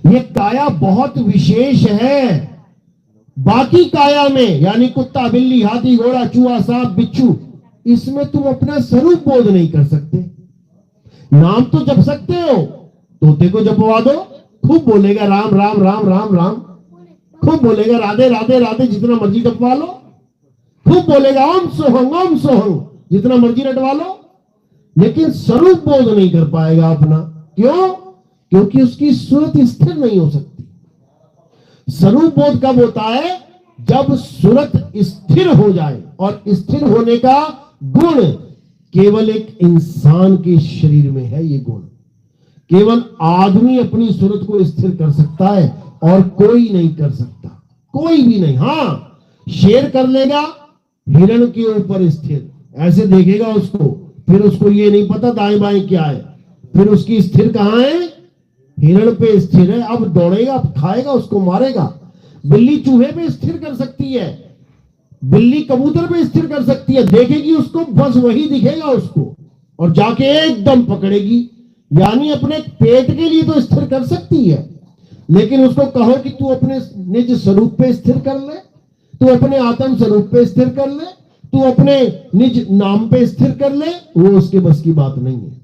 ये काया बहुत विशेष है। बाकी काया में यानी कुत्ता, बिल्ली, हाथी, घोड़ा, चूहा, सांप, बिच्छू, इसमें तुम अपना स्वरूप बोध नहीं कर सकते। नाम तो जप सकते हो, तोते को जपवा दो, खूब बोलेगा राम राम राम राम राम, खूब बोलेगा राधे राधे राधे, जितना मर्जी जपवा लो, खूब बोलेगा ओम सोहंग जितना मर्जी रटवा लो, लेकिन स्वरूप बोध नहीं कर पाएगा अपना। क्यों? क्योंकि उसकी सूरत स्थिर नहीं हो सकती। स्वरूप बोध कब होता है? जब सूरत स्थिर हो जाए, और स्थिर होने का गुण केवल एक इंसान के शरीर में है। ये गुण केवल आदमी अपनी सूरत को स्थिर कर सकता है और कोई नहीं कर सकता, कोई भी नहीं। हाँ, शेर कर लेगा हिरण के ऊपर स्थिर, ऐसे देखेगा उसको, फिर उसको ये नहीं पता दाएं बाएं क्या है, फिर उसकी स्थिर कहां है? हिरण पे स्थिर है। अब दौड़ेगा, अब खाएगा, उसको मारेगा। बिल्ली चूहे पे स्थिर कर सकती है, बिल्ली कबूतर पे स्थिर कर सकती है, देखेगी उसको, बस वही दिखेगा उसको, और जाके एकदम पकड़ेगी। यानी अपने पेट के लिए तो स्थिर कर सकती है, लेकिन उसको कहो कि तू अपने निज स्वरूप पे स्थिर कर ले, तू अपने आत्म स्वरूप पे स्थिर कर ले, तू अपने निज नाम पे स्थिर कर ले, वो उसके बस की बात नहीं है।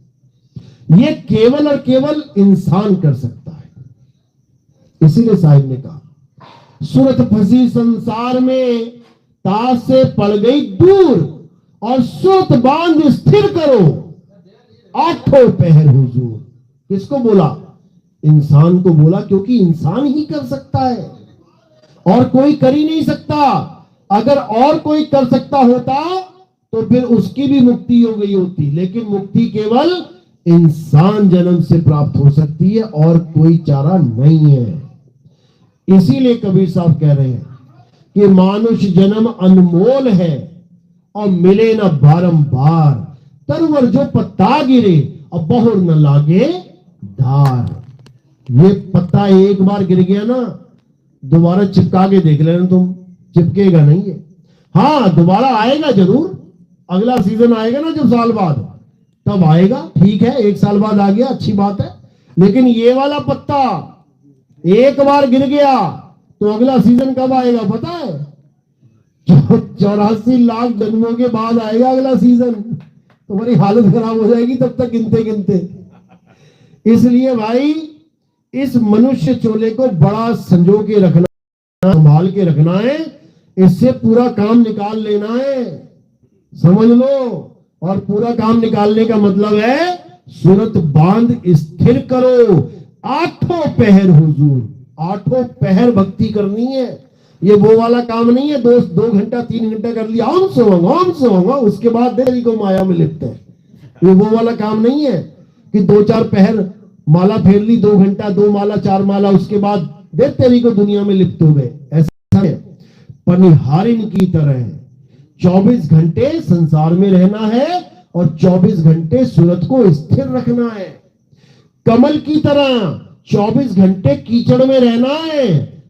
ये केवल और केवल इंसान कर सकता है। इसीलिए साहिब ने कहा, सूरत फंसी संसार में, ताश से पड़ गई दूर, और सूरत बांध स्थिर करो, आठों पहर हुजूर। किसको बोला? इंसान को बोला, क्योंकि इंसान ही कर सकता है और कोई कर ही नहीं सकता। अगर और कोई कर सकता होता तो फिर उसकी भी मुक्ति हो गई होती, लेकिन मुक्ति केवल इंसान जन्म से प्राप्त हो सकती है और कोई चारा नहीं है। इसीलिए कबीर साहब कह रहे हैं कि मानुष जन्म अनमोल है और मिले न बारंबार, तरवर जो पत्ता गिरे अब बहुर न लागे धार। ये पत्ता एक बार गिर गया ना, दोबारा चिपका के देख लेना तुम, चिपकेगा नहीं है। हाँ, दोबारा आएगा जरूर, अगला सीजन आएगा ना जब साल बाद, तब आएगा, ठीक है, एक साल बाद आ गया, अच्छी बात है। लेकिन ये वाला पत्ता एक बार गिर गया तो अगला सीजन कब आएगा पता है? 84 लाख जन्मों के बाद आएगा अगला सीजन। तुम्हारी हालत खराब हो जाएगी तब तक गिनते गिनते। इसलिए भाई, इस मनुष्य चोले को बड़ा संजो के रखना, संभाल के रखना है, इससे पूरा काम निकाल लेना है, समझ लो। और पूरा काम निकालने का मतलब है सूरत बांध स्थिर करो, आठों पहर हुजूर। आठों पहर भक्ति करनी है। ये वो वाला काम नहीं है 2 घंटा 3 घंटा कर लिया, ओम सोहंगा, उसके बाद देरी को माया में लिप्त है। ये वो वाला काम नहीं है कि 2-4 पहर माला फेर ली, 2 घंटा 2 माला 4 माला, उसके बाद देख तेरी को दुनिया में लिप्त हो गए। ऐसा है, पनिहारिन की तरह 24 घंटे संसार में रहना है और 24 घंटे सूरत को स्थिर रखना है। कमल की तरह 24 घंटे कीचड़ में रहना है,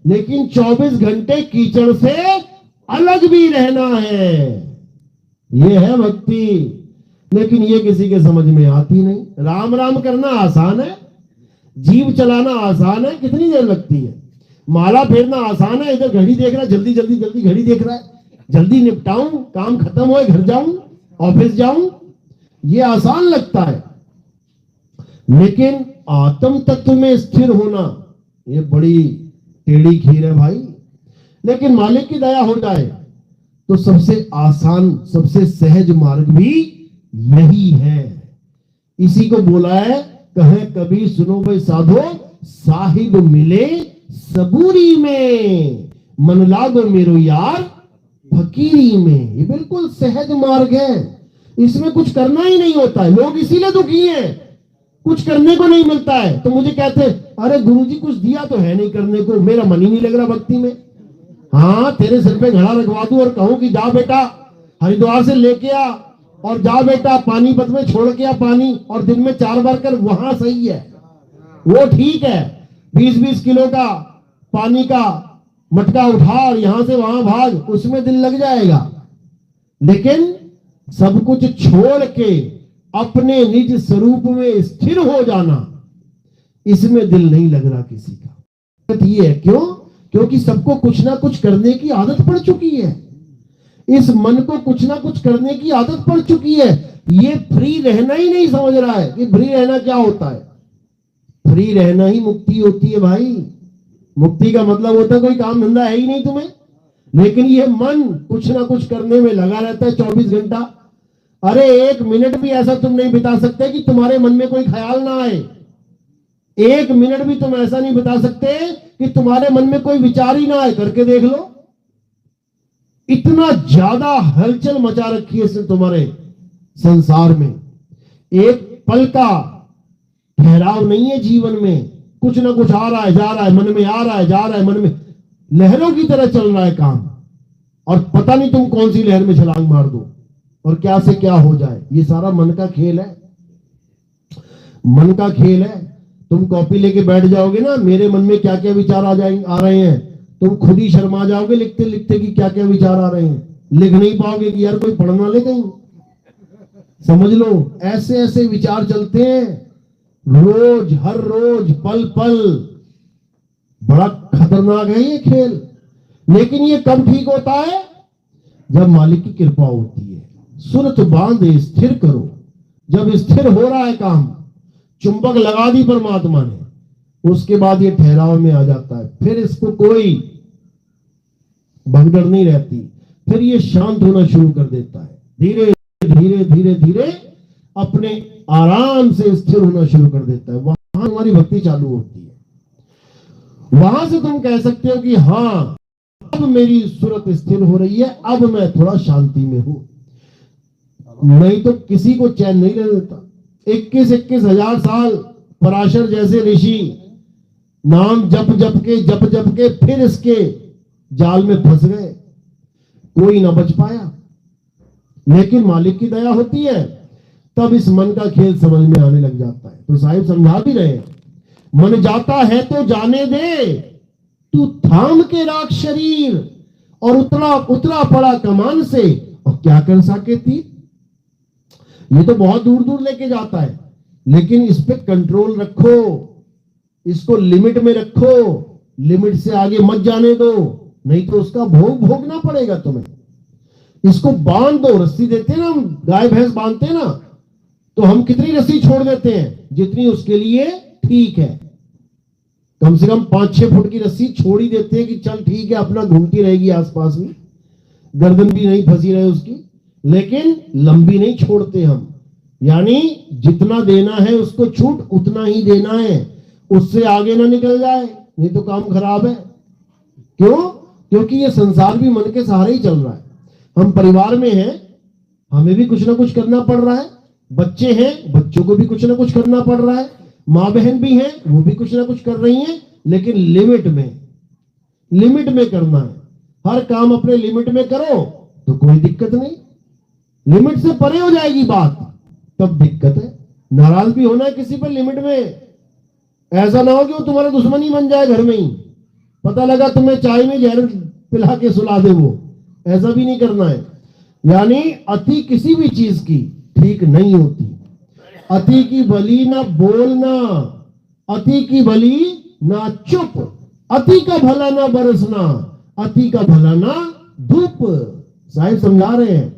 लेकिन 24 घंटे कीचड़ से अलग भी रहना है। ये है भक्ति, लेकिन ये किसी के समझ में आती नहीं। राम राम करना आसान है, जीव चलाना आसान है, कितनी देर लगती है। माला फेरना आसान है, इधर घड़ी देख रहा है, जल्दी जल्दी जल्दी घड़ी देख रहा है, जल्दी निपटाऊं, काम खत्म हो, घर जाऊं, ऑफिस जाऊं, ये आसान लगता है। लेकिन आत्म तत्व में स्थिर होना ये बड़ी टेढ़ी खीर है भाई। लेकिन मालिक की दया हो जाए तो सबसे आसान, सबसे सहज मार्ग भी यही है। इसी को बोला है, कहे कभी सुनो भाई साधो, साहिब मिले सबूरी में, मन लागो मेरो यार फकीरी में। ये बिल्कुल सहज मार्ग है, इसमें कुछ करना ही नहीं होता है। लोग इसीलिए दुखी हैं, कुछ करने को नहीं मिलता है। तो मुझे कहते अरे गुरुजी कुछ दिया तो है नहीं करने को, मेरा मन ही नहीं लग रहा भक्ति में। हाँ, तेरे सिर पे घड़ा रखवा दूं और कहूं कि जा बेटा हरिद्वार से लेके आ, और जा बेटा पानीपत में छोड़ के आ पानी, और दिन में 4 बार कर, वहां सही है, वो ठीक है। 20-20 किलो का पानी का मटका उठा और यहां से वहां भाग, उसमें दिल लग जाएगा। लेकिन सब कुछ छोड़ के अपने निज स्वरूप में स्थिर हो जाना, इसमें दिल नहीं लग रहा किसी का। ये है। क्यों? क्योंकि सबको कुछ ना कुछ करने की आदत पड़ चुकी है। इस मन को कुछ ना कुछ करने की आदत पड़ चुकी है। ये फ्री रहना ही नहीं समझ रहा है कि फ्री रहना क्या होता है। फ्री रहना ही मुक्ति होती है भाई। मुक्ति का मतलब होता है कोई काम धंधा है ही नहीं तुम्हें, लेकिन ये मन कुछ ना कुछ करने में लगा रहता है 24 घंटा। अरे 1 मिनट भी ऐसा तुम नहीं बिता सकते कि तुम्हारे मन में कोई ख्याल ना आए। 1 मिनट भी तुम ऐसा नहीं बिता सकते कि तुम्हारे मन में कोई विचार ही ना आए। करके देख लो, इतना ज्यादा हलचल मचा रखी है इसने तुम्हारे संसार में। एक पल का ठहराव नहीं है जीवन में। कुछ ना कुछ आ रहा है जा रहा है, मन में आ रहा है जा रहा है, मन में लहरों की तरह चल रहा है काम, और पता नहीं तुम कौन सी लहर में छलांग मार दो और क्या से क्या हो जाए। ये सारा मन का खेल है, मन का खेल है। तुम कॉपी लेके बैठ जाओगे ना, मेरे मन में क्या क्या विचार आ रहे हैं, तुम खुद ही शर्मा जाओगे लिखते लिखते कि क्या क्या विचार आ रहे हैं। लिख नहीं पाओगे कि यार कोई पढ़ना ले कहीं। समझ लो, ऐसे ऐसे विचार चलते हैं रोज, हर रोज, पल पल। बड़ा खतरनाक है ये खेल। लेकिन ये कब ठीक होता है? जब मालिक की कृपा होती है। सुरत बांधे स्थिर करो। जब स्थिर हो रहा है काम, चुंबक लगा दी परमात्मा ने, उसके बाद ये ठहराव में आ जाता है। फिर इसको कोई भगदड़ नहीं रहती। फिर ये शांत होना शुरू कर देता है। धीरे धीरे धीरे धीरे अपने आराम से स्थिर होना शुरू कर देता है। वहां तुम्हारी भक्ति चालू होती है। वहां से तुम कह सकते हो कि हाँ, अब मेरी सूरत स्थिर हो रही है, अब मैं थोड़ा शांति में हूं। नहीं तो किसी को चैन नहीं रह देता। 21 हजार साल पराशर जैसे ऋषि नाम जप जप के फिर इसके जाल में फंस गए, कोई ना बच पाया। लेकिन मालिक की दया होती है, तब इस मन का खेल समझ में आने लग जाता है। तो साहिब समझा भी रहे हैं, मन जाता है तो जाने दे, तू थाम के राख शरीर, और उतरा पड़ा कमान से, और क्या कर सके थी। ये तो बहुत दूर दूर लेके जाता है, लेकिन इस पे कंट्रोल रखो, इसको लिमिट में रखो, लिमिट से आगे मत जाने दो, नहीं तो उसका भोग भोगना पड़ेगा तुम्हें। इसको बांध दो। रस्सी देते हैं ना हम, गाय भैंस बांधते हैं ना, तो हम कितनी रस्सी छोड़ देते हैं? जितनी उसके लिए ठीक है। कम से कम 5-6 फुट की रस्सी छोड़ ही देते हैं कि चल ठीक है, अपना घूमती रहेगी आसपास में, गर्दन भी नहीं फंसी रहे उसकी। लेकिन लंबी नहीं छोड़ते हम, यानी जितना देना है उसको छूट उतना ही देना है, उससे आगे ना निकल जाए, नहीं तो काम खराब है। क्यों? क्योंकि ये संसार भी मन के सहारे ही चल रहा है। हम परिवार में हैं, हमें भी कुछ ना कुछ करना पड़ रहा है। बच्चे हैं, बच्चों को भी कुछ ना कुछ करना पड़ रहा है। माँ बहन भी हैं, वो भी कुछ ना कुछ कर रही हैं, लेकिन लिमिट में करना है। हर काम अपने लिमिट में करो तो कोई दिक्कत नहीं। लिमिट से परे हो जाएगी बात, तब दिक्कत है। नाराज भी होना है किसी पर लिमिट में। ऐसा ना हो कि वो तुम्हारा दुश्मन ही बन जाए घर में ही, पता लगा तुम्हें चाय में जहर पिला के सुला दे वो। ऐसा भी नहीं करना है। यानी अति किसी भी चीज की ठीक नहीं होती। अति की भली ना बोलना, अति की भली ना चुप, अति का भला ना बरसना, अति का भला ना धूप। साहिब समझा रहे हैं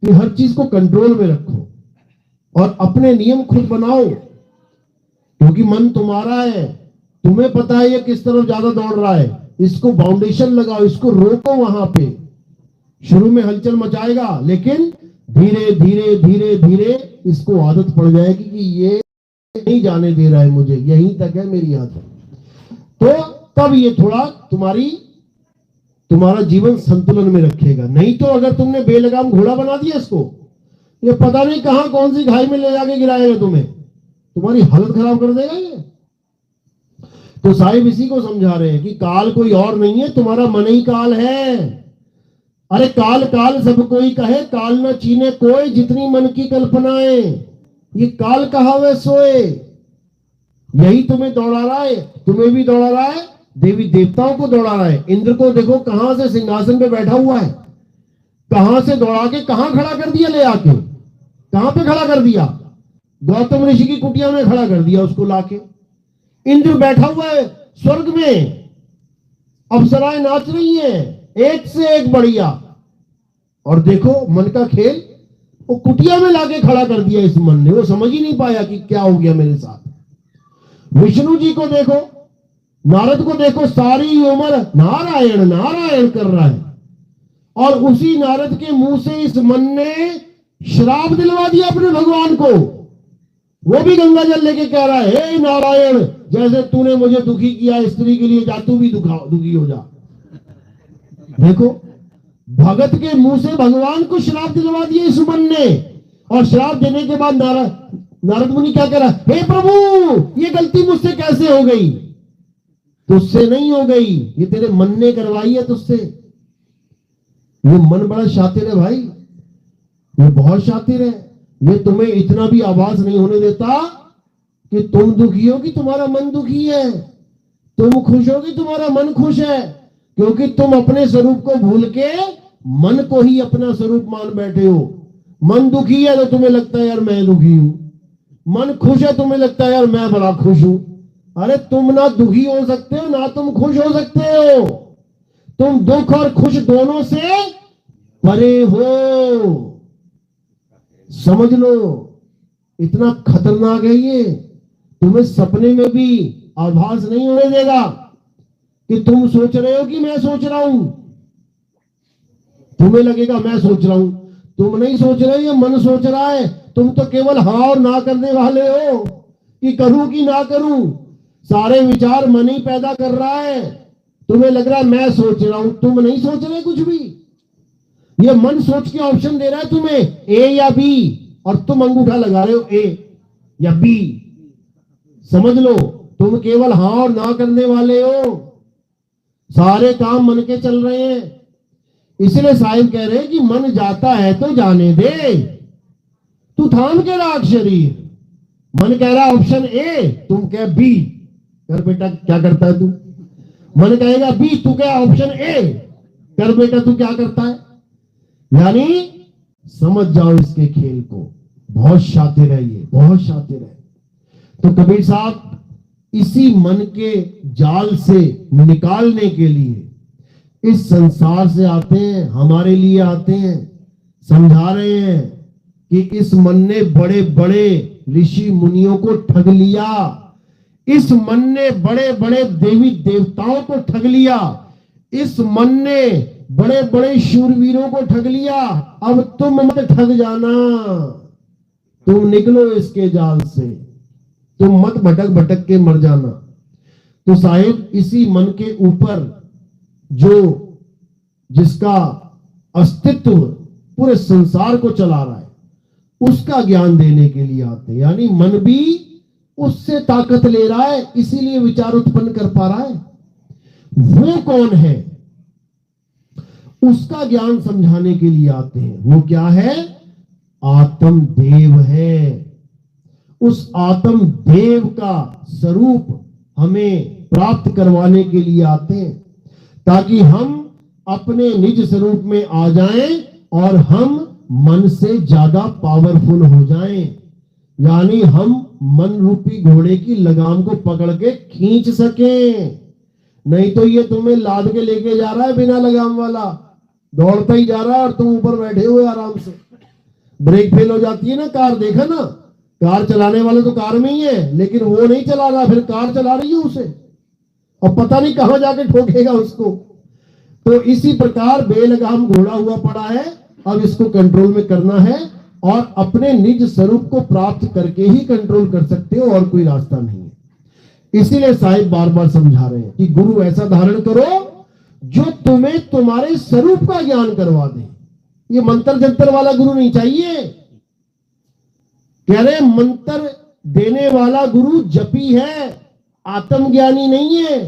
कि हर चीज को कंट्रोल में रखो और अपने नियम खुद बनाओ, क्योंकि मन तुम्हारा है। तुम्हें पता है ये किस तरफ ज्यादा दौड़ रहा है। इसको बाउंडेशन लगाओ, इसको रोको। वहां पे शुरू में हलचल मचाएगा, लेकिन धीरे धीरे धीरे धीरे इसको आदत पड़ जाएगी कि ये नहीं जाने दे रहा है मुझे, यहीं तक है मेरी आदत। तो तब ये थोड़ा तुम्हारा जीवन संतुलन में रखेगा। नहीं तो अगर तुमने बेलगाम घोड़ा बना दिया इसको, ये पता नहीं कहां कौन सी खाई में ले जाके गिराएगा तुम्हें, तुम्हारी हालत खराब कर देगा ये। तो साहिब इसी को समझा रहे हैं कि काल कोई और नहीं है, तुम्हारा मन ही काल है। अरे काल काल सब कोई कहे, काल न चीने कोई, जितनी मन की कल्पनाएं। ये काल कहावे सोए, यही तुम्हें दौड़ा रहा है, तुम्हें भी दौड़ा रहा है, देवी देवताओं को दौड़ा रहा है। इंद्र को देखो कहां से सिंहासन पे बैठा हुआ है, कहां से दौड़ा के कहां खड़ा कर दिया, ले आके कहां पे खड़ा कर दिया? गौतम ऋषि की कुटिया में खड़ा कर दिया उसको लाके। इंद्र बैठा हुआ है स्वर्ग में, अप्सराएं नाच रही हैं, एक से एक बढ़िया। और देखो मन का खेल, वो कुटिया में लाके खड़ा कर दिया इस मन ने। वो समझ ही नहीं पाया कि क्या हो गया मेरे साथ। विष्णु जी को देखो, नारद को देखो, सारी उम्र नारायण नारायण कर रहा है, और उसी नारद के मुंह से इस मन ने श्राप दिलवा दिया अपने भगवान को। वो भी गंगा जल लेके कह रहा है, हे नारायण, जैसे तूने मुझे दुखी किया स्त्री के लिए, जा तू भी दुखी हो जा। देखो, भगत के मुंह से भगवान को श्राप दिलवा दिया इस मन ने। और श्राप देने के बाद नारद मुनि क्या कह रहा, हे प्रभु, ये गलती मुझसे कैसे हो गई? तुझसे नहीं हो गई, ये तेरे मन ने करवाई है तुझसे। ये मन बड़ा शातिर है भाई, ये बहुत शातिर है। ये तुम्हें इतना भी आवाज नहीं होने देता कि तुम दुखी हो कि तुम्हारा मन दुखी है, तुम खुश हो कि तुम्हारा मन खुश है, क्योंकि तुम अपने स्वरूप को भूल के मन को ही अपना स्वरूप मान बैठे हो। मन दुखी है तो तुम्हें लगता है यार मैं दुखी हूं, मन खुश है तुम्हें लगता है यार मैं बड़ा खुश हूं। अरे तुम ना दुखी हो सकते हो ना तुम खुश हो सकते हो, तुम दुख और खुश दोनों से परे हो। समझ लो, इतना खतरनाक है ये, तुम्हें सपने में भी आभास नहीं होने देगा कि तुम सोच रहे हो कि मैं सोच रहा हूं। तुम्हें लगेगा मैं सोच रहा हूं, तुम नहीं सोच रहे, ये मन सोच रहा है। तुम तो केवल हाँ और ना करने वाले हो कि करूं कि ना करूं। सारे विचार मन ही पैदा कर रहा है। तुम्हें लग रहा है मैं सोच रहा हूं, तुम नहीं सोच रहे कुछ भी। ये मन सोच के ऑप्शन दे रहा है तुम्हें, ए या बी, और तुम अंगूठा लगा रहे हो ए या बी। समझ लो, तुम केवल हाँ और ना करने वाले हो। सारे काम मन के चल रहे हैं। इसलिए साहिब कह रहे हैं कि मन जाता है तो जाने दे, तू थाम के राख शरीर। मन कह रहा ऑप्शन ए, तुम कह बी। कर बेटा क्या करता है तू? मन कहेगा बी, तू क्या ऑप्शन ए। कर बेटा तू क्या करता है? यानी समझ जाओ इसके खेल को, बहुत शातिर है ये, बहुत शातिर है। तो कबीर साहब इसी मन के जाल से निकालने के लिए इस संसार से आते हैं, हमारे लिए आते हैं, समझा रहे हैं कि इस मन ने बड़े बड़े ऋषि मुनियों को ठग लिया, इस मन ने बड़े बड़े देवी देवताओं को ठग लिया, इस मन ने बड़े बड़े शूरवीरों को ठग लिया। अब तुम मत ठग जाना, तुम निकलो इसके जाल से, तुम मत भटक भटक के मर जाना। तो साहिब इसी मन के ऊपर जो जिसका अस्तित्व पूरे संसार को चला रहा है, उसका ज्ञान देने के लिए आते हैं। यानी मन भी उससे ताकत ले रहा है, इसीलिए विचार उत्पन्न कर पा रहा है। वो कौन है, उसका ज्ञान समझाने के लिए आते हैं। वो क्या है? आत्मदेव है। उस आत्मदेव का स्वरूप हमें प्राप्त करवाने के लिए आते हैं, ताकि हम अपने निज स्वरूप में आ जाएं और हम मन से ज्यादा पावरफुल हो जाएं। यानी हम मन रूपी घोड़े की लगाम को पकड़ के खींच सकें। नहीं तो ये तुम्हें लाद के लेके जा रहा है बिना लगाम वाला, दौड़ता ही जा रहा है और तुम ऊपर बैठे हुए आराम से। ब्रेक फेल हो जाती है ना कार, देखा ना, कार चलाने वाले तो कार में ही है, लेकिन वो नहीं चला रहा, फिर कार चला रही है उसे, और पता नहीं कहां जाके ठोकेगा उसको। तो इसी प्रकार बेलगाम घोड़ा हुआ पड़ा है, अब इसको कंट्रोल में करना है, और अपने निज स्वरूप को प्राप्त करके ही कंट्रोल कर सकते हो, और कोई रास्ता नहीं है। इसीलिए साहिब बार बार समझा रहे हैं कि गुरु ऐसा धारण करो जो तुम्हें तुम्हारे स्वरूप का ज्ञान करवा दे। ये मंत्र जंतर वाला गुरु नहीं चाहिए। कह रहे मंत्र देने वाला गुरु जपी है, आत्मज्ञानी नहीं है।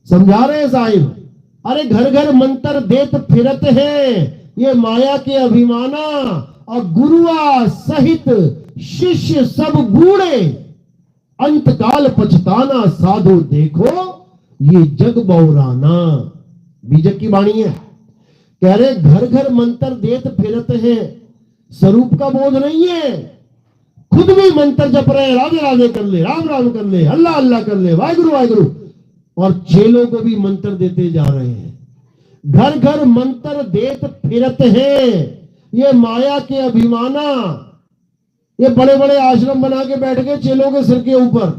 समझा रहे हैं साहिब। अरे घर घर मंत्र देत फिरत है, ये माया के अभिमाना, और गुरुआ सहित शिष्य सब बूढ़े, अंतकाल पछताना साधु देखो ये जग बौराना। बीजक की वाणी है। कह रहे घर घर मंत्र देत फिरत है, स्वरूप का बोध नहीं है, खुद भी मंत्र जप रहे, राधे राधे कर ले, राम राम कर ले, अल्लाह अल्लाह कर ले, वाहिगुरु वाहिगुरु, और चेलों को भी मंत्र देते जा रहे हैं। घर घर मंत्र देत फिरत हैं ये माया के अभिमाना। ये बड़े बड़े आश्रम बना के बैठ गए चेलों के सिर के ऊपर।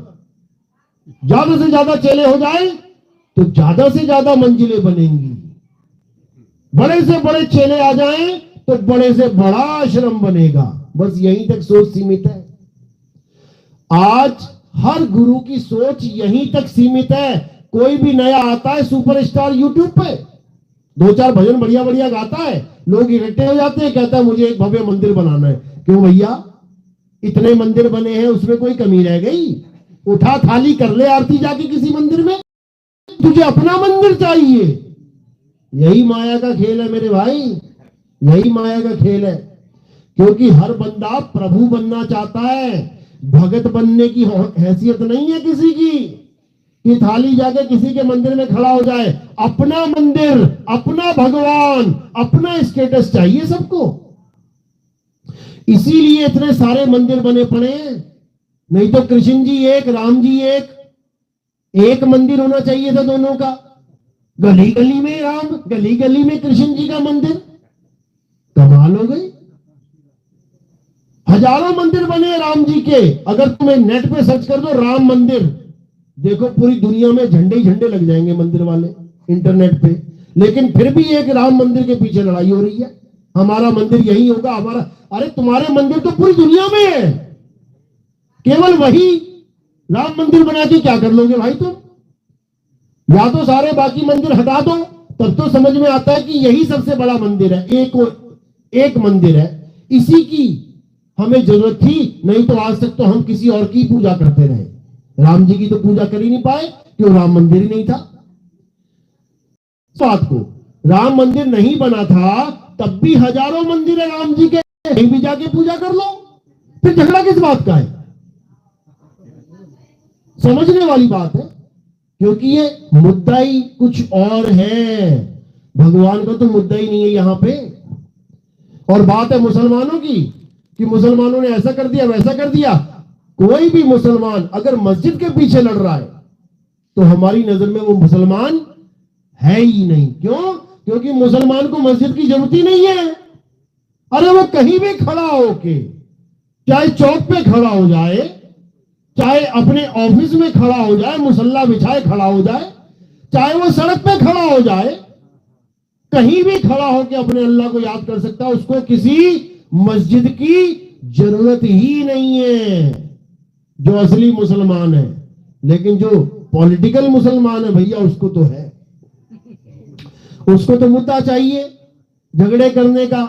ज्यादा से ज्यादा चेले हो जाए तो ज्यादा से ज्यादा मंजिलें बनेंगी। बड़े से बड़े चेले आ जाएं तो बड़े से बड़ा आश्रम बनेगा। बस यहीं तक सोच सीमित है। आज हर गुरु की सोच यहीं तक सीमित है। कोई भी नया आता है सुपरस्टार यूट्यूब पे, 2-4 भजन बढ़िया बढ़िया गाता है, लोग इकट्ठे हो जाते हैं, कहता है मुझे एक भव्य मंदिर बनाना है। क्यों भैया, इतने मंदिर बने हैं, उसमें कोई कमी रह गई? उठा थाली कर ले आरती जाके किसी मंदिर में। तुझे अपना मंदिर चाहिए। यही माया का खेल है मेरे भाई, यही माया का खेल है। क्योंकि हर बंदा प्रभु बनना चाहता है, भगत बनने की हैसियत नहीं है किसी की कि थाली जाके किसी के मंदिर में खड़ा हो जाए। अपना मंदिर, अपना भगवान, अपना स्टेटस चाहिए सबको। इसीलिए इतने सारे मंदिर बने पड़े हैं। नहीं तो कृष्ण जी एक, राम जी एक मंदिर होना चाहिए था दोनों का। गली गली में राम, गली गली में कृष्ण जी का मंदिर। कमाल हो गई। हजारों मंदिर बने राम जी के। अगर तुम्हें नेट पे सर्च कर दो राम मंदिर, देखो पूरी दुनिया में झंडे ही झंडे लग जाएंगे मंदिर वाले इंटरनेट पे। लेकिन फिर भी एक राम मंदिर के पीछे लड़ाई हो रही है। हमारा मंदिर यही होगा, हमारा। अरे तुम्हारे मंदिर तो पूरी दुनिया में है, केवल वही राम मंदिर बना के क्या कर लोगे भाई तुम? या तो सारे बाकी मंदिर हटा दो, तब तो समझ में आता है कि यही सबसे बड़ा मंदिर है, एक मंदिर है, इसी की हमें जरूरत थी। नहीं तो आज तक तो हम किसी और की पूजा करते रहे। राम जी की तो पूजा कर ही नहीं पाए, क्यों? राम मंदिर ही नहीं था। बात को राम मंदिर नहीं बना था तब भी हजारों मंदिर है राम जी के, कहीं भी जाके पूजा कर लो। फिर झगड़ा किस बात का है? समझने वाली बात है। क्योंकि ये मुद्दा ही कुछ और है, भगवान का तो मुद्दा ही नहीं है यहां पे। और बात है मुसलमानों की कि मुसलमानों ने ऐसा कर दिया, वैसा कर दिया। कोई भी मुसलमान अगर मस्जिद के पीछे लड़ रहा है तो हमारी नजर में वो मुसलमान है ही नहीं। क्यों? क्योंकि मुसलमान को मस्जिद की जरूरत ही नहीं है। अरे वो कहीं भी खड़ा होके, चाहे चौक पे खड़ा हो जाए, चाहे अपने ऑफिस में खड़ा हो जाए, मुसल्ला बिछाए खड़ा हो जाए, चाहे वो सड़क पे खड़ा हो जाए, कहीं भी खड़ा होकर अपने अल्लाह को याद कर सकता है। उसको किसी मस्जिद की जरूरत ही नहीं है, जो असली मुसलमान है। लेकिन जो पॉलिटिकल मुसलमान है भैया, उसको तो है, उसको तो मुद्दा चाहिए झगड़े करने का।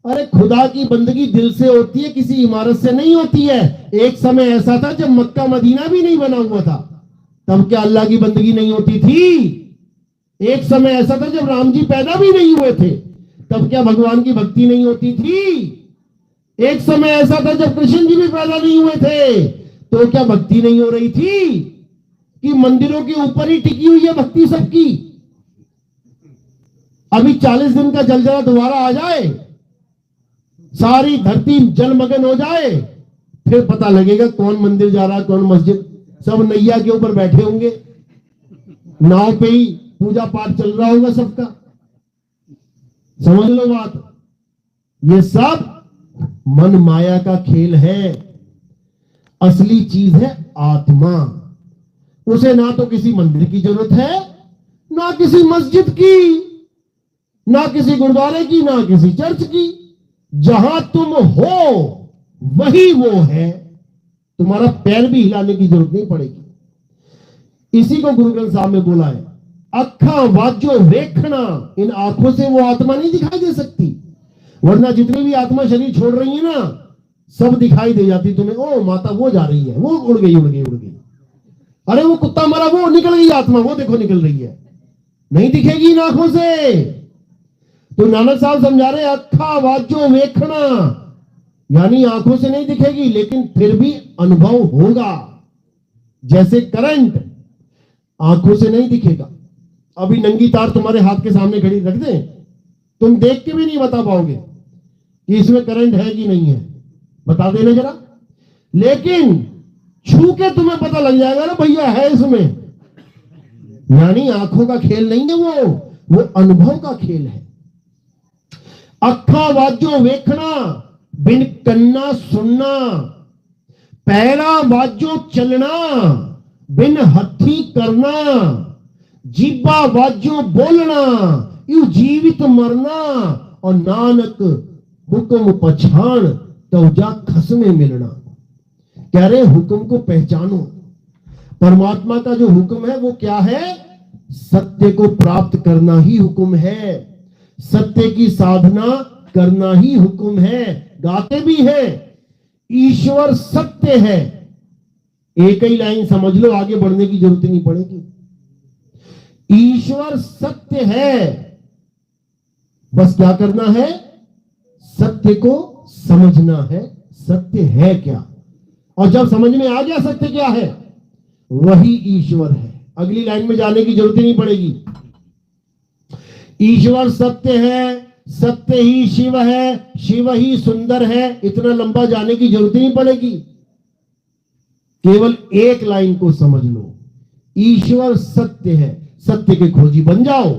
अरे खुदा की बंदगी दिल से होती है, किसी इमारत से नहीं होती है। एक समय ऐसा था जब मक्का मदीना भी नहीं बना हुआ था, तब क्या अल्लाह की बंदगी नहीं होती थी? एक समय ऐसा था जब राम जी पैदा भी नहीं हुए थे, तब क्या भगवान की भक्ति नहीं होती थी? एक समय ऐसा था जब कृष्ण जी भी पैदा नहीं हुए थे, तो क्या भक्ति नहीं हो रही थी? कि मंदिरों के ऊपर ही टिकी हुई है भक्ति सबकी। अभी 40 दिन का जलजला दोबारा आ जाए, सारी धरती जलमग्न हो जाए, फिर पता लगेगा कौन मंदिर जा रहा है, कौन मस्जिद। सब नैया के ऊपर बैठे होंगे, नाव पे ही पूजा पाठ चल रहा होगा सबका। समझ लो बात। ये सब मन माया का खेल है। असली चीज है आत्मा। उसे ना तो किसी मंदिर की जरूरत है, ना किसी मस्जिद की, ना किसी गुरुद्वारे की, ना किसी चर्च की। जहां तुम हो वही वो है, तुम्हारा पैर भी हिलाने की जरूरत नहीं पड़ेगी। इसी को गुरु ग्रंथ साहब में बोला है, अखा वाजो वेखना। इन आंखों से वो आत्मा नहीं दिखाई दे सकती, वरना जितनी भी आत्मा शरीर छोड़ रही है ना, सब दिखाई दे जाती तुम्हें। ओ माता वो जा रही है, वो उड़ गई उड़ गई उड़ गई। अरे वो कुत्ता मरा, वो निकल गई आत्मा, वो देखो निकल रही है, नहीं दिखेगी इन आंखों से। तो नानक साहब समझा रहे, अखा वाजो वेखना, यानी आंखों से नहीं दिखेगी, लेकिन फिर भी अनुभव होगा। जैसे करंट आंखों से नहीं दिखेगा। अभी नंगी तार तुम्हारे हाथ के सामने खड़ी रख दें, तुम देख के भी नहीं बता पाओगे कि इसमें करंट है कि नहीं है, बता देना जरा। लेकिन छू के तुम्हें पता लग जाएगा ना भैया है इसमें। यानी आंखों का खेल नहीं है, वो अनुभव का खेल है। अखा वाजो वेखना बिन कन्ना सुनना, पैरा वाजो चलना बिन हथी करना, जीबा वाजो बोलना यू जीवित मरना, और नानक हुक्म पछाण तौजा खसमे मिलना। कह रहे हुक्म को पहचानो। परमात्मा का जो हुक्म है वो क्या है? सत्य को प्राप्त करना ही हुक्म है, सत्य की साधना करना ही हुक्म है। गाते भी है ईश्वर सत्य है। एक ही लाइन समझ लो, आगे बढ़ने की जरूरत नहीं पड़ेगी। ईश्वर सत्य है, बस क्या करना है? सत्य को समझना है, सत्य है क्या। और जब समझ में आ गया सत्य क्या है, वही ईश्वर है। अगली लाइन में जाने की जरूरत ही नहीं पड़ेगी। ईश्वर सत्य है, सत्य ही शिव है, शिव ही सुंदर है। इतना लंबा जाने की जरूरत ही नहीं पड़ेगी, केवल एक लाइन को समझ लो। ईश्वर सत्य है, सत्य के खोजी बन जाओ,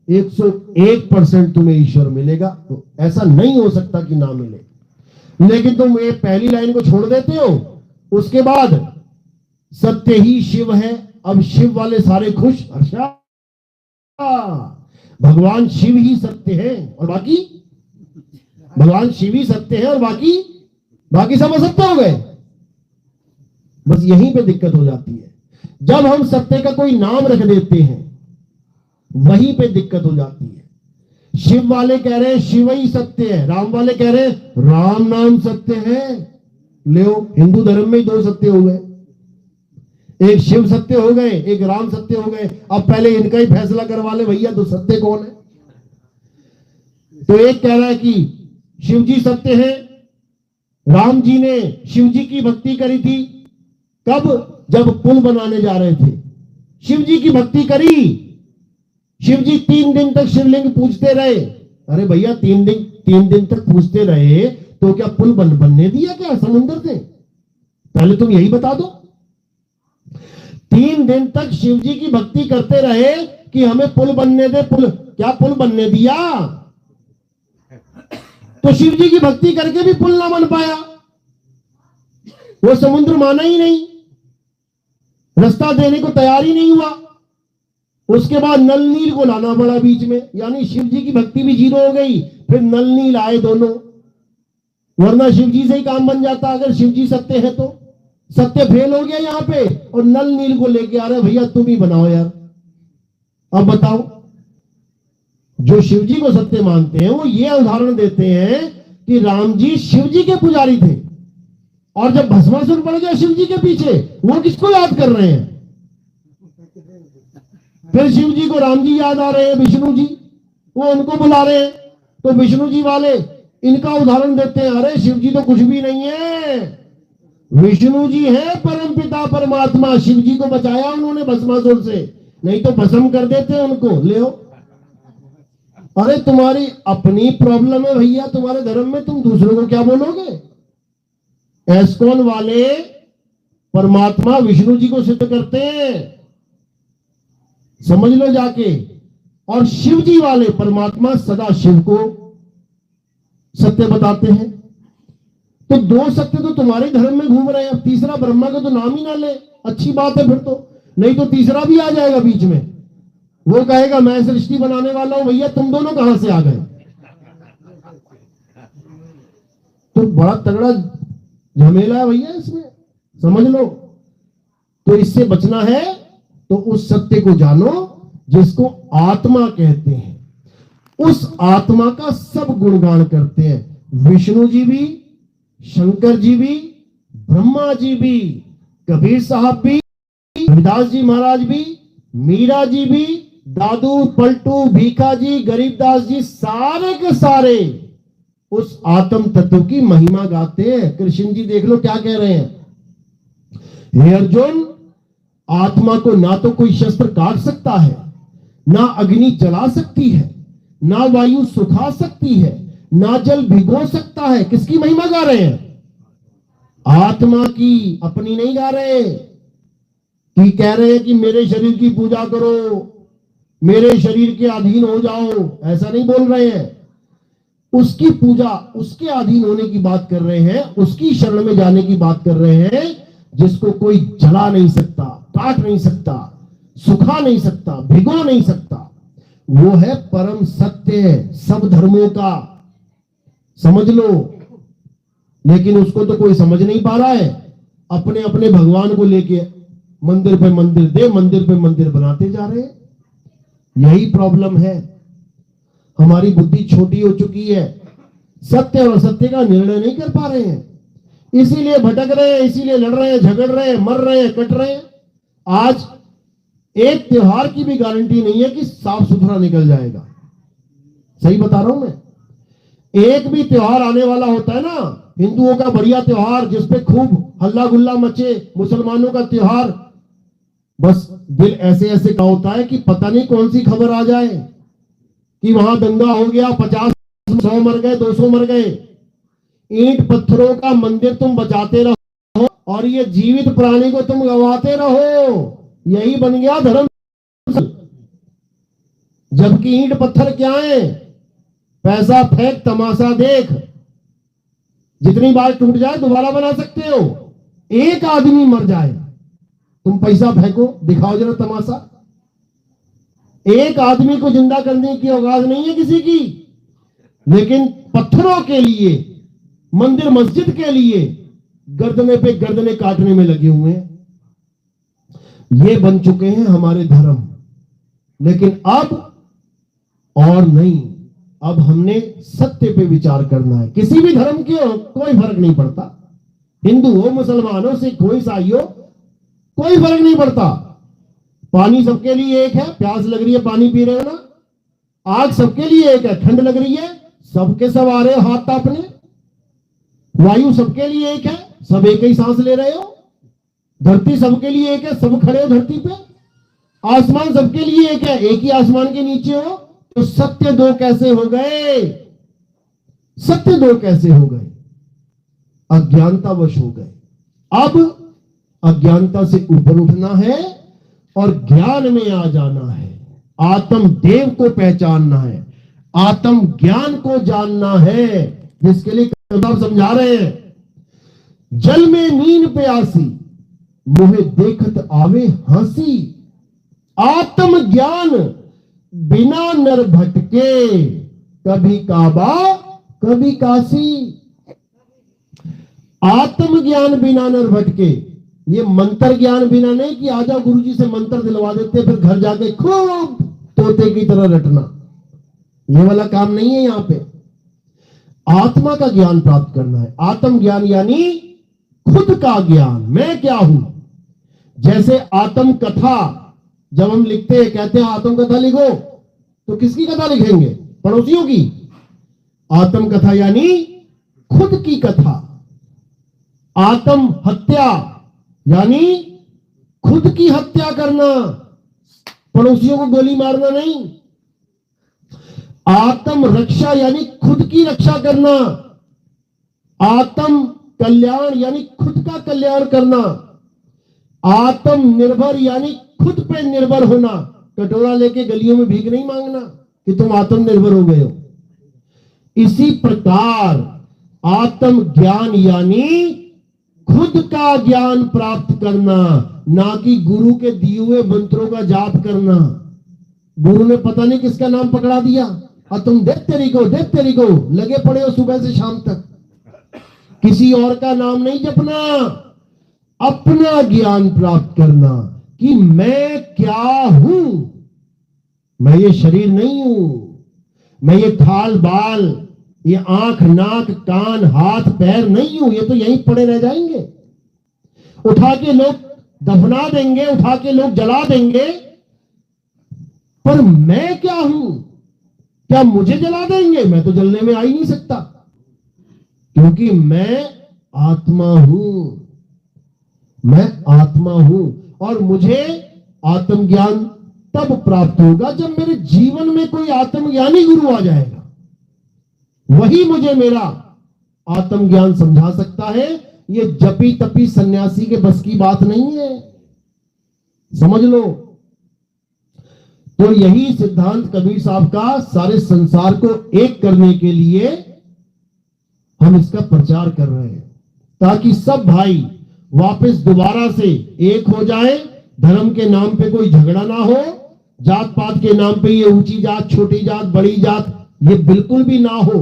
101% तुम्हें ईश्वर मिलेगा। तो ऐसा नहीं हो सकता कि ना मिले। लेकिन तुम ये पहली लाइन को छोड़ देते हो, उसके बाद सत्य ही शिव है। अब शिव वाले सारे खुश, अच्छा भगवान शिव ही सत्य है और बाकी, भगवान शिव ही सत्य है और बाकी सब असत्य हो गए। बस यहीं पे दिक्कत हो जाती है। जब हम सत्य का कोई नाम रख देते हैं, वहीं पे दिक्कत हो जाती है। शिव वाले कह रहे हैं शिव ही सत्य है, राम वाले कह रहे हैं राम नाम सत्य है। ले हिंदू धर्म में ही दो सत्य हो गए, एक शिव सत्य हो गए, एक राम सत्य हो गए। अब पहले इनका ही फैसला करवा ले भैया, तो सत्य कौन है? तो एक कह रहा है कि शिव जी सत्य है, राम जी ने शिव जी की भक्ति करी थी। कब? जब पुल बनाने जा रहे थे, शिव जी की भक्ति करी। शिव जी 3 दिन तक शिवलिंग पूजते रहे। अरे भैया 3 दिन तक पूजते रहे तो क्या पुल बनने दिया क्या समुद्र से? पहले तुम यही बता दो। 3 दिन तक शिव जी की भक्ति करते रहे कि हमें पुल बनने दे। क्या पुल बनने दिया? तो शिव जी की भक्ति करके भी पुल ना बन पाया, वो समुद्र माना ही नहीं, रास्ता देने को तैयार ही नहीं हुआ। उसके बाद नल नील को लाना पड़ा बीच में, यानी शिव जी की भक्ति भी जीरो हो गई। फिर नल नील आए दोनों, वरना शिव जी से ही काम बन जाता। अगर शिव जी सत्य है तो सत्य फेल हो गया यहां पे, और नल नील को लेके आ रहे भैया तुम ही बनाओ यार। अब बताओ, जो शिव जी को सत्य मानते हैं वो ये उदाहरण देते हैं कि राम जी शिव जी के पुजारी थे, और जब भस्मासुर पड़ गया शिव जी के पीछे, वो किसको याद कर रहे हैं? फिर शिव जी को राम जी याद आ रहे हैं, विष्णु जी, वो उनको बुला रहे हैं। तो विष्णु जी वाले इनका उदाहरण देते हैं, अरे शिव जी तो कुछ भी नहीं है, विष्णु जी है परम पिता परमात्मा। शिव जी को बचाया उन्होंने भस्मासुर से, नहीं तो भस्म कर देते उनको। ले अरे तुम्हारी अपनी प्रॉब्लम है भैया, तुम्हारे धर्म में, तुम दूसरों को क्या बोलोगे? एस्कॉन वाले परमात्मा विष्णु जी को सिद्ध करते हैं, समझ लो जाके। और शिव जी वाले परमात्मा सदा शिव को सत्य बताते हैं। तो 2 सत्य तो तुम्हारे धर्म में घूम रहे हैं। अब तीसरा ब्रह्मा का तो नाम ही ना ले, अच्छी बात है फिर तो, नहीं तो तीसरा भी आ जाएगा बीच में। वो कहेगा मैं सृष्टि बनाने वाला हूं, भैया तुम दोनों कहां से आ गए? तो बड़ा तगड़ा झमेला है भैया इसमें, समझ लो। तो इससे बचना है तो उस सत्य को जानो जिसको आत्मा कहते हैं। उस आत्मा का सब गुणगान करते हैं। विष्णु जी भी, शंकर जी भी, ब्रह्मा जी भी, कबीर साहब भी, रविदास जी महाराज भी, मीरा जी भी, दादू पलटू भीखा जी, गरीबदास जी, सारे के सारे उस आत्म तत्व की महिमा गाते हैं। कृष्ण जी देख लो क्या कह रहे हैं, हे अर्जुन, आत्मा को ना तो कोई शस्त्र काट सकता है, ना अग्नि जला सकती है, ना वायु सुखा सकती है, ना जल भिगो सकता है। किसकी महिमा गा रहे हैं? आत्मा की, अपनी नहीं गा रहे। कि कह रहे हैं कि मेरे शरीर की पूजा करो, मेरे शरीर के अधीन हो जाओ, ऐसा नहीं बोल रहे हैं। उसकी पूजा, उसके अधीन होने की बात कर रहे हैं, उसकी शरण में जाने की बात कर रहे हैं, जिसको कोई जला नहीं सकता, काट नहीं सकता, सुखा नहीं सकता, भिगो नहीं सकता। वो है परम सत्य सब धर्मों का, समझ लो। लेकिन उसको तो कोई समझ नहीं पा रहा है। अपने अपने भगवान को लेके मंदिर पे मंदिर दे, मंदिर पे मंदिर बनाते जा रहे हैं। यही प्रॉब्लम है। हमारी बुद्धि छोटी हो चुकी है, सत्य और असत्य का निर्णय नहीं कर पा रहे हैं, इसीलिए भटक रहे हैं, इसीलिए लड़ रहे हैं, झगड़ रहे हैं, मर रहे हैं, कट रहे हैं। आज एक त्योहार की भी गारंटी नहीं है कि साफ सुथरा निकल जाएगा। सही बता रहा हूं मैं। एक भी त्योहार आने वाला होता है ना, हिंदुओं का बढ़िया त्योहार जिसपे खूब हल्ला गुल्ला मचे, मुसलमानों का त्योहार, बस दिल ऐसे ऐसे का होता है कि पता नहीं कौन सी खबर आ जाए कि वहां दंगा हो गया, 50 100 मर गए, 200 मर गए। ईंट पत्थरों का मंदिर तुम बचाते रहो और ये जीवित प्राणी को तुम गवाते रहो, यही बन गया धर्म। जबकि ईंट पत्थर क्या है? पैसा फेंक, तमाशा देख, जितनी बार टूट जाए दोबारा बना सकते हो। एक आदमी मर जाए, तुम पैसा फेंको, दिखाओ जरा तमाशा। एक आदमी को जिंदा करने की औकात नहीं है किसी की, लेकिन पत्थरों के लिए, मंदिर मस्जिद के लिए गर्दने पे गर्दने काटने में लगे हुए हैं। ये बन चुके हैं हमारे धर्म। लेकिन अब और नहीं, अब हमने सत्य पे विचार करना है। किसी भी धर्म के हो, कोई फर्क नहीं पड़ता, हिंदू हो, मुसलमान हो, सिख हो, ईसाई हो, कोई फर्क नहीं पड़ता। पानी सबके लिए एक है, प्यास लग रही है पानी पी रहे हो ना। आग सबके लिए एक है, ठंड लग रही है, सबके सब आ रहे हो हाथ तापने। वायु सबके लिए एक है, सब एक ही सांस ले रहे हो। धरती सबके लिए एक है, सब खड़े हो धरती पे। आसमान सबके लिए एक है, एक ही आसमान के नीचे हो। तो सत्य दो कैसे हो गए? सत्य दो कैसे हो गए? अज्ञानतावश हो गए। अब अज्ञानता से ऊपर उठना है और ज्ञान में आ जाना है। आत्म देव को पहचानना है, आत्म ज्ञान को जानना है, जिसके लिए कबीर समझा रहे हैं, जल में नींद प्यासी, मुहे देखत आवे हंसी। आत्म ज्ञान बिना नर भटके, कभी काबा कभी काशी। आत्म ज्ञान बिना नर भटके, ये मंत्र ज्ञान बिना नहीं कि आ जाओ गुरुजी से मंत्र दिलवा देते फिर घर जाके खूब तोते की तरह रटना, ये वाला काम नहीं है। यहां पे आत्मा का ज्ञान प्राप्त करना है। आत्म ज्ञान यानी खुद का ज्ञान, मैं क्या हूं। जैसे आत्म कथा जब हम लिखते हैं, कहते हैं आत्म कथा लिखो, तो किसकी कथा लिखेंगे? पड़ोसियों की। आत्म कथा यानी खुद की कथा। आत्म हत्या यानी खुद की हत्या करना, पड़ोसियों को गोली मारना नहीं। आत्म रक्षा यानी खुद की रक्षा करना। आत्म कल्याण यानी खुद का कल्याण करना। आत्म निर्भर यानी खुद पे निर्भर होना। कटोरा लेके गलियों में भीख नहीं मांगना कि तुम आत्मनिर्भर हो गए हो। इसी प्रकार आत्म ज्ञान यानी खुद का ज्ञान प्राप्त करना, ना कि गुरु के दिए हुए मंत्रों का जाप करना। गुरु ने पता नहीं किसका नाम पकड़ा दिया और तुम देख तेरी को लगे पड़े हो सुबह से शाम तक। किसी और का नाम नहीं जपना, अपना ज्ञान प्राप्त करना कि मैं क्या हूं। मैं ये शरीर नहीं हूं, मैं ये थाल बाल, ये आंख नाक कान हाथ पैर नहीं हूं। ये तो यहीं पड़े रह जाएंगे, उठा के लोग दफना देंगे, उठा के लोग जला देंगे। पर मैं क्या हूं? क्या मुझे जला देंगे? मैं तो जलने में आ ही नहीं सकता, क्योंकि मैं आत्मा हूं। मैं आत्मा हूं और मुझे आत्मज्ञान तब प्राप्त होगा जब मेरे जीवन में कोई आत्मज्ञानी गुरु आ जाएगा। वही मुझे मेरा आत्मज्ञान समझा सकता है। ये जपी तपी सन्यासी के बस की बात नहीं है। समझ लो। तो यही सिद्धांत कबीर साहब का सारे संसार को एक करने के लिए हम इसका प्रचार कर रहे हैं, ताकि सब भाई वापस दोबारा से एक हो जाए। धर्म के नाम पे कोई झगड़ा ना हो, जात पात के नाम पे ये ऊंची जात, छोटी जात, बड़ी जात, ये बिल्कुल भी ना हो।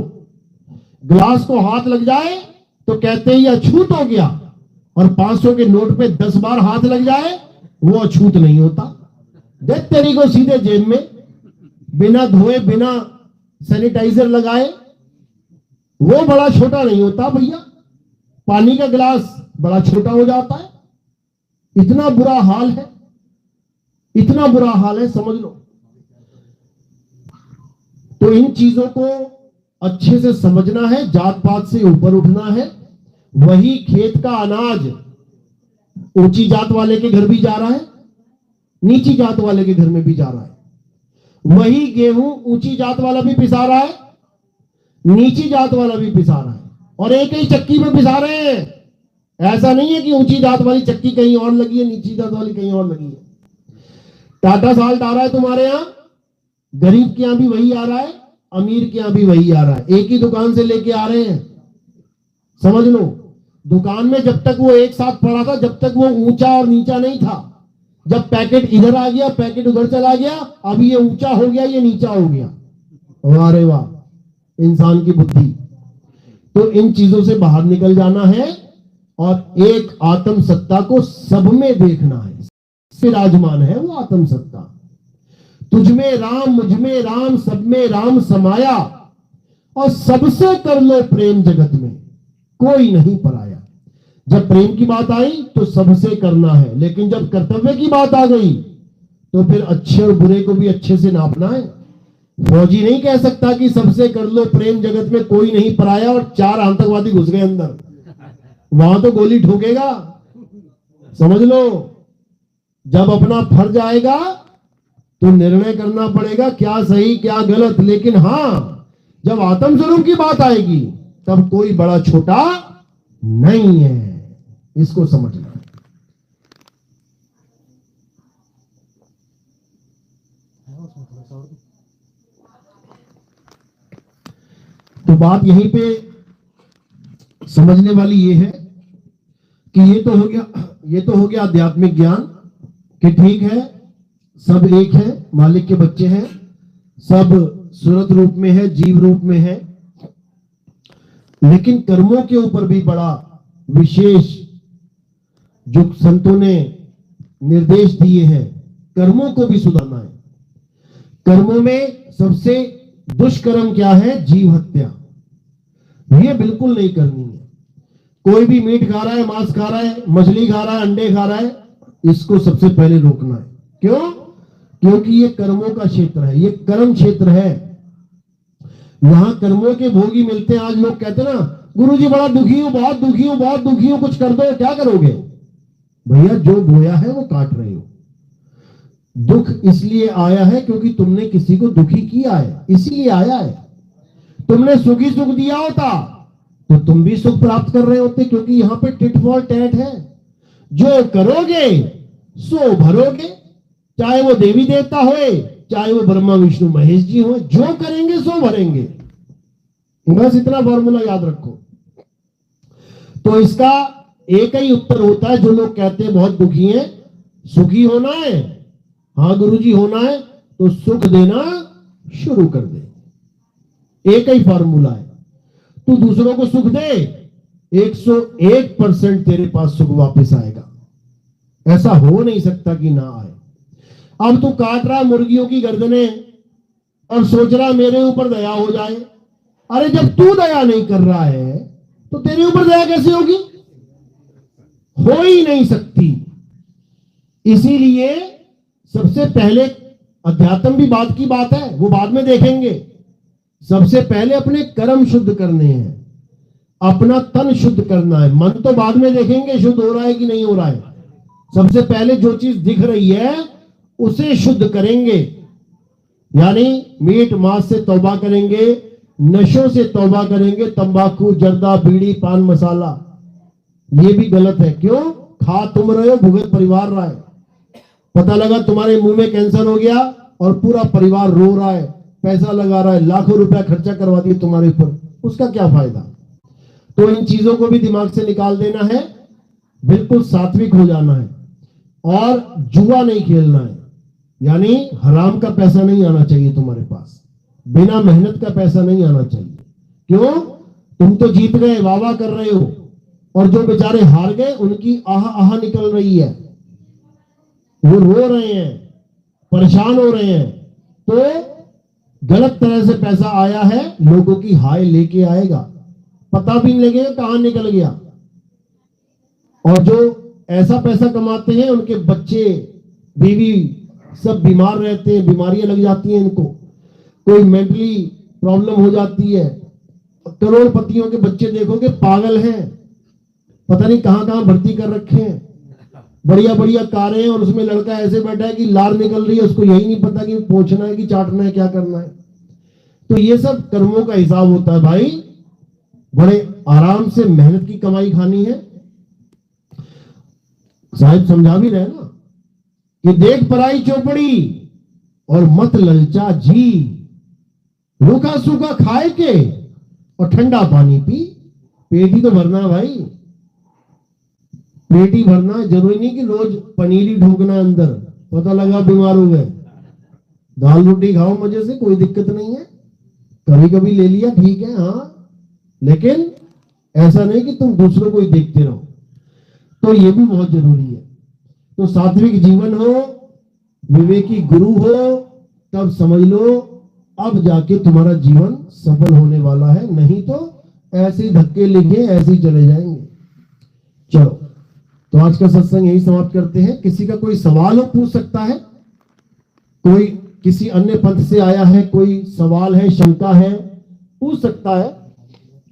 ग्लास को हाथ लग जाए तो कहते हैं ये अछूत हो गया, और 500 के नोट पे 10 बार हाथ लग जाए वो अछूत नहीं होता। देख तेरी को सीधे जेब में, बिना धोए बिना सैनिटाइजर लगाए, वो बड़ा छोटा नहीं होता भैया। पानी का गिलास बड़ा छोटा हो जाता है। इतना बुरा हाल है, इतना बुरा हाल है, समझ लो। तो इन चीजों को अच्छे से समझना है, जात पात से ऊपर उठना है। वही खेत का अनाज ऊंची जात वाले के घर भी जा रहा है, नीची जात वाले के घर में भी जा रहा है। वही गेहूं ऊंची जात वाला भी पिसा रहा है, नीची जात वाला भी पिसा रहा है, और एक ही चक्की में पिसा रहे हैं। ऐसा नहीं है कि ऊंची जात वाली चक्की कहीं और लगी है, नीची जात वाली कहीं और लगी है। टाटा साल्ट आ रहा है तुम्हारे यहां, गरीब के यहां भी वही आ रहा है, अमीर के यहां भी वही आ रहा है। एक ही दुकान से लेके आ रहे हैं, समझ लो। दुकान में जब तक वो एक साथ पड़ा था, जब तक वो ऊंचा और नीचा नहीं था। जब पैकेट इधर आ गया, पैकेट उधर चला गया, अब ये ऊंचा हो गया, ये नीचा हो गया। वाह रे वाह, इंसान की बुद्धि। तो इन चीजों से बाहर निकल जाना है और एक आत्म सत्ता को सब में देखना है। विराजमान है वो आत्म सत्ता। तुझ में राम, मुझ में राम, सब में राम समाया, और सबसे कर लो प्रेम जगत में, कोई नहीं पराया। जब प्रेम की बात आई तो सबसे करना है, लेकिन जब कर्तव्य की बात आ गई तो फिर अच्छे और बुरे को भी अच्छे से नापना है। फौजी नहीं कह सकता कि सबसे कर लो प्रेम जगत में, कोई नहीं पराया, और 4 आतंकवादी घुस गए अंदर, वहां तो गोली ठोकेगा, समझ लो। जब अपना फर्ज आएगा तो निर्णय करना पड़ेगा, क्या सही क्या गलत। लेकिन हां, जब आत्म स्वरूप की बात आएगी तब कोई बड़ा छोटा नहीं है, इसको समझना। तो बात यहीं पे समझने वाली ये है कि ये तो हो गया आध्यात्मिक ज्ञान कि ठीक है, सब एक है, मालिक के बच्चे हैं, सब सूरत रूप में है, जीव रूप में है। लेकिन कर्मों के ऊपर भी बड़ा विशेष जो संतों ने निर्देश दिए हैं, कर्मों को भी सुधारना है। कर्मों में सबसे दुष्कर्म क्या है? जीव हत्या। ये बिल्कुल नहीं करनी है। कोई भी मीट खा रहा है, मांस खा रहा है, मछली खा रहा है, अंडे खा रहा है, इसको सबसे पहले रोकना है। क्यों? क्योंकि ये कर्मों का क्षेत्र है, ये कर्म क्षेत्र है। यहां कर्मों के भोगी मिलते हैं। आज लोग कहते हैं ना, गुरुजी बड़ा दुखी हूं, बहुत दुखी हूं, बहुत दुखी हूं, कुछ कर दो। क्या करोगे भैया? जो बोया है वो काट रहे हो। दुख इसलिए आया है क्योंकि तुमने किसी को दुखी किया है, इसीलिए आया है। तुमने सुखी सुख दिया होता तो तुम भी सुख प्राप्त कर रहे होते, क्योंकि यहां पे टिट फॉर टैट है। जो करोगे सो भरोगे, चाहे वो देवी देवता होए, चाहे वो ब्रह्मा विष्णु महेश जी हो, जो करेंगे सो भरेंगे। बस इतना फॉर्मूला याद रखो। तो इसका एक ही उत्तर होता है। जो लोग कहते हैं बहुत दुखी हैं, सुखी होना है, हाँ गुरुजी होना है, तो सुख देना शुरू कर दे। एक ही फॉर्मूला है। तू दूसरों को सुख दे, 101% तेरे पास सुख वापस आएगा। ऐसा हो नहीं सकता कि ना आए। अब तू काट रहा मुर्गियों की गर्दनें और सोच रहा मेरे ऊपर दया हो जाए। अरे जब तू दया नहीं कर रहा है तो तेरे ऊपर दया कैसे होगी? हो ही नहीं सकती। इसीलिए सबसे पहले अध्यात्म भी बात की बात है, वो बाद में देखेंगे। सबसे पहले अपने कर्म शुद्ध करने हैं, अपना तन शुद्ध करना है। मन तो बाद में देखेंगे शुद्ध हो रहा है कि नहीं हो रहा है। सबसे पहले जो चीज दिख रही है उसे शुद्ध करेंगे। यानी मीट मांस से तौबा करेंगे, नशों से तौबा करेंगे, तंबाकू, जर्दा, बीड़ी, पान मसाला, ये भी गलत है। क्यों? खा तुम रहे हो, भुगत परिवार रहा है। पता लगा तुम्हारे मुंह में कैंसर हो गया और पूरा परिवार रो रहा है, पैसा लगा रहा है, लाखों रुपया खर्चा करवा दिए तुम्हारे ऊपर, उसका क्या फायदा। तो इन चीजों को भी दिमाग से निकाल देना है, बिल्कुल सात्विक हो जाना है और जुआ नहीं खेलना है, यानी हराम का पैसा नहीं आना चाहिए तुम्हारे पास, बिना मेहनत का पैसा नहीं आना चाहिए। क्यों? तुम तो जीत गए, वाह वाह कर रहे हो, और जो बेचारे हार गए उनकी आह आह निकल रही है, वो रो रहे हैं, परेशान हो रहे हैं। तो गलत तरह से पैसा आया है, लोगों की हाय लेके आएगा, पता भी नहीं लगेगा कहां निकल गया। और जो ऐसा पैसा कमाते हैं उनके बच्चे बीवी सब बीमार रहते हैं, बीमारियां लग जाती हैं इनको, कोई मेंटली प्रॉब्लम हो जाती है। करोड़पतियों के बच्चे देखोगे पागल हैं, पता नहीं कहां कहां भर्ती कर रखे हैं, बढ़िया बढ़िया कारें हैं और उसमें लड़का ऐसे बैठा है कि लार निकल रही है, उसको यही नहीं पता कि पोंछना है कि चाटना है, क्या करना है। तो ये सब कर्मों का हिसाब होता है भाई, बड़े आराम से मेहनत की कमाई खानी है। साहिब समझा भी रहे ना कि देख पराई चौपड़ी और मत ललचा जी, रूखा सूखा खाए के और ठंडा पानी पी, पेट ही तो भरना है भाई, पेट ही भरना है। जरूरी नहीं कि रोज पनीर ही ढोकना अंदर, पता लगा बीमार हो गए। दाल रोटी खाओ मजे से, कोई दिक्कत नहीं है, कभी कभी ले लिया ठीक है, हाँ, लेकिन ऐसा नहीं कि तुम दूसरों को ही देखते रहो। तो ये भी बहुत जरूरी है। तो सात्विक जीवन हो, विवेकी गुरु हो, तब समझ लो अब जाके तुम्हारा जीवन सफल होने वाला है, नहीं तो ऐसे ही धक्के लेके ऐसे ही चले जाएंगे। चलो, तो आज का सत्संग यही समाप्त करते हैं। किसी का कोई सवाल हो पूछ सकता है, कोई किसी अन्य पंथ से आया है, कोई सवाल है, शंका है, पूछ सकता है,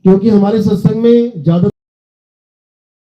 क्योंकि हमारे सत्संग में ज्यादा